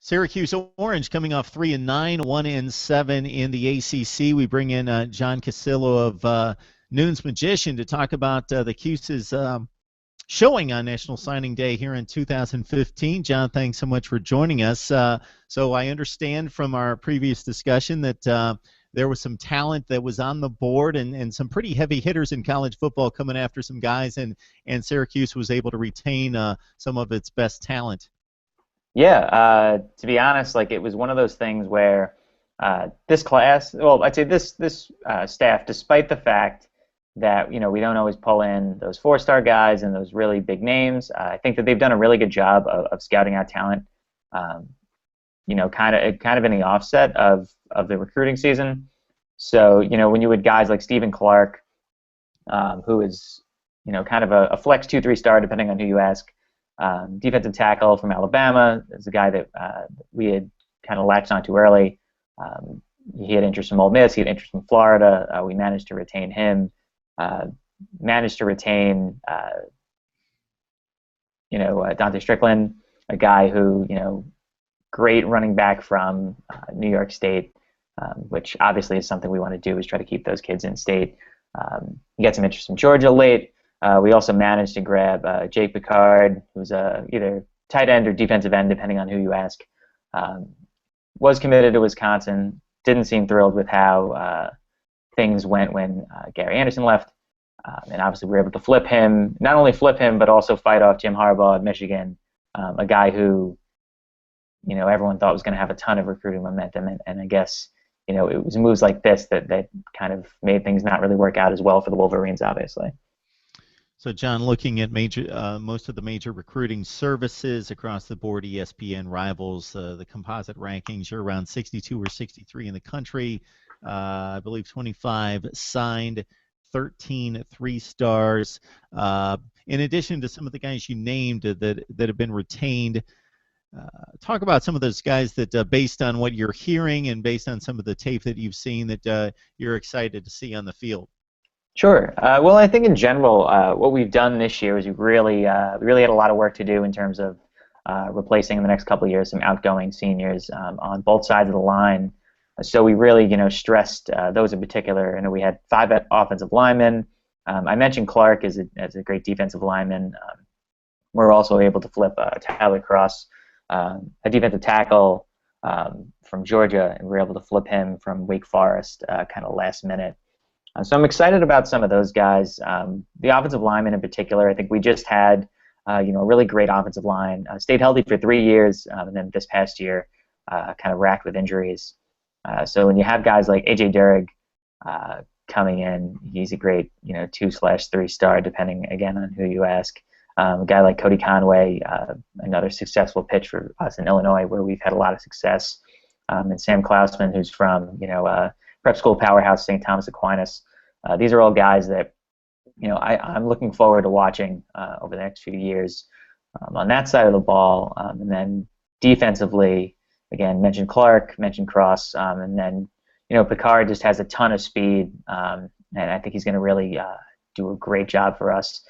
Syracuse Orange coming off 3-9, 1-7 in the ACC. We bring in John Cassillo of Noon's Magician to talk about the Cuse's showing on National Signing Day here in 2015. John, thanks so much for joining us. So I understand from our previous discussion that there was some talent that was on the board and some pretty heavy hitters in college football coming after some guys, and Syracuse was able to retain some of its best talent. Yeah, to be honest, like it was one of those things where this class, well, I'd say this staff, despite the fact that we don't always pull in those four-star guys and those really big names, I think that they've done a really good job of scouting out talent. Kind of in the offset of the recruiting season. So when you had guys like Stephen Clark, who is kind of a flex 2-3 star depending on who you ask. Defensive tackle from Alabama is a guy that we had kind of latched on too early. He had interest from Ole Miss. He had interest from Florida. We managed to retain him. Managed to retain, Dontae Strickland, a guy who, great running back from New York State, which obviously is something we want to do, is try to keep those kids in state. He got some interest from Georgia late. We also managed to grab Jake Pickard, who's either tight end or defensive end, depending on who you ask. Was committed to Wisconsin. Didn't seem thrilled with how things went when Gary Anderson left. And obviously we were able to flip him, not only flip him, but also fight off Jim Harbaugh at Michigan, a guy who everyone thought was going to have a ton of recruiting momentum. And I guess it was moves like this that kind of made things not really work out as well for the Wolverines, obviously. So, John, looking at most of the major recruiting services across the board, ESPN rivals, the composite rankings, you're around 62 or 63 in the country. I believe 25 signed, 13 3-stars. In addition to some of the guys you named that have been retained, talk about some of those guys that, based on what you're hearing and based on some of the tape that you've seen, that you're excited to see on the field. Sure. Well, I think in general, what we've done this year is we really had a lot of work to do in terms of replacing in the next couple of years some outgoing seniors on both sides of the line. So we really, stressed those in particular. We had 5 offensive linemen. I mentioned Clark as a great defensive lineman. We're also able to flip Tyler Cross, a defensive tackle from Georgia, and we're able to flip him from Wake Forest kind of last minute. So I'm excited about some of those guys. The offensive linemen in particular, I think we just had a really great offensive line. Stayed healthy for 3 years, and then this past year kind of racked with injuries. So when you have guys like A.J. Durrig coming in, he's a great 2/3 star, depending again on who you ask. A guy like Cody Conway, another successful pitch for us in Illinois, where we've had a lot of success. And Sam Klausman, who's from prep school powerhouse St. Thomas Aquinas. These are all guys that I'm looking forward to watching over the next few years on that side of the ball. And then defensively, again, mentioned Clark, mentioned Cross, and then Pickard just has a ton of speed, and I think he's going to really do a great job for us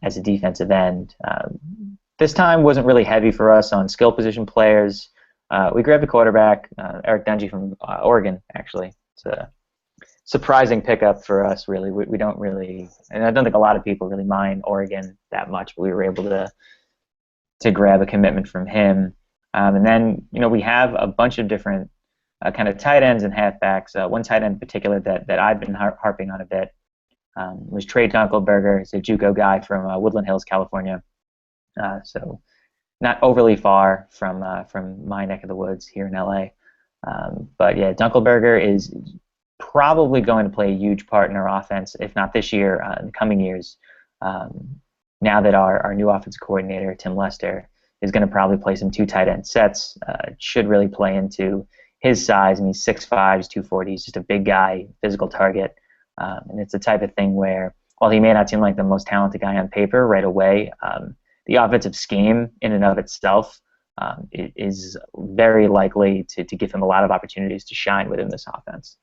as a defensive end. This time wasn't really heavy for us on skill position players. We grabbed a quarterback, Eric Dungy from Oregon, actually. It's a surprising pickup for us, really. We don't really, and I don't think a lot of people really mind Oregon that much, but we were able to grab a commitment from him. And then, we have a bunch of different kind of tight ends and halfbacks. One tight end in particular that I've been harping on a bit was Trey Dunkelberger. He's a JUCO guy from Woodland Hills, California. So not overly far from my neck of the woods here in LA. But yeah, Dunkelberger is probably going to play a huge part in our offense, if not this year, in the coming years. Now that our new offensive coordinator, Tim Lester, is going to probably play some 2 tight end sets. It should really play into his size. I mean, he's 6'5", he's 240. He's just a big guy, physical target. And it's the type of thing where, while he may not seem like the most talented guy on paper right away, the offensive scheme in and of itself is very likely to give him a lot of opportunities to shine within this offense.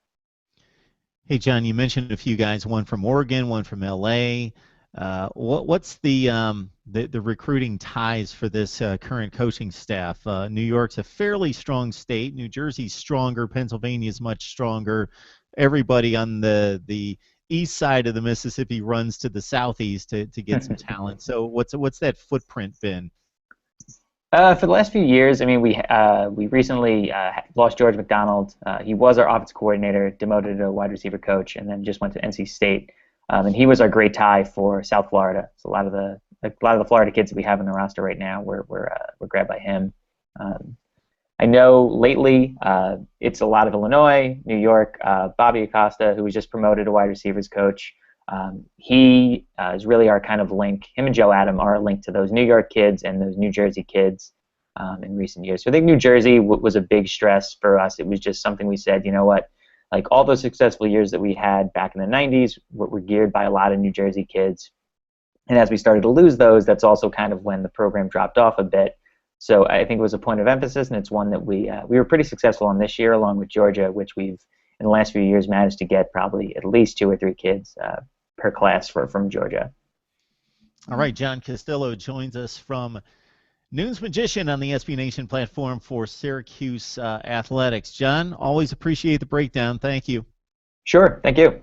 Hey, John, you mentioned a few guys, one from Oregon, one from L.A. What's the recruiting ties for this current coaching staff? New York's a fairly strong state. New Jersey's stronger. Pennsylvania's much stronger. Everybody on the east side of the Mississippi runs to the southeast to get some talent. So what's that footprint been? For the last few years, I mean, we recently lost George McDonald. He was our offense coordinator, demoted to wide receiver coach, and then just went to NC State. And he was our great tie for South Florida. So a lot of the Florida kids that we have in the roster right now were grabbed by him. I know lately it's a lot of Illinois, New York. Bobby Acosta, who was just promoted to wide receivers coach, he is really our kind of link. Him and Joe Adam are a link to those New York kids and those New Jersey kids in recent years. So I think New Jersey was a big stress for us. It was just something we said, you know what, like all those successful years that we had back in the 90s were geared by a lot of New Jersey kids. And as we started to lose those, that's also kind of when the program dropped off a bit. So I think it was a point of emphasis, and it's one that we were pretty successful on this year, along with Georgia, which we've in the last few years managed to get probably at least 2 or 3 kids per class from Georgia. All right, John Cassillo joins us from Noon's Magician on the SB Nation platform for Syracuse Athletics. John, always appreciate the breakdown. Thank you. Sure. Thank you.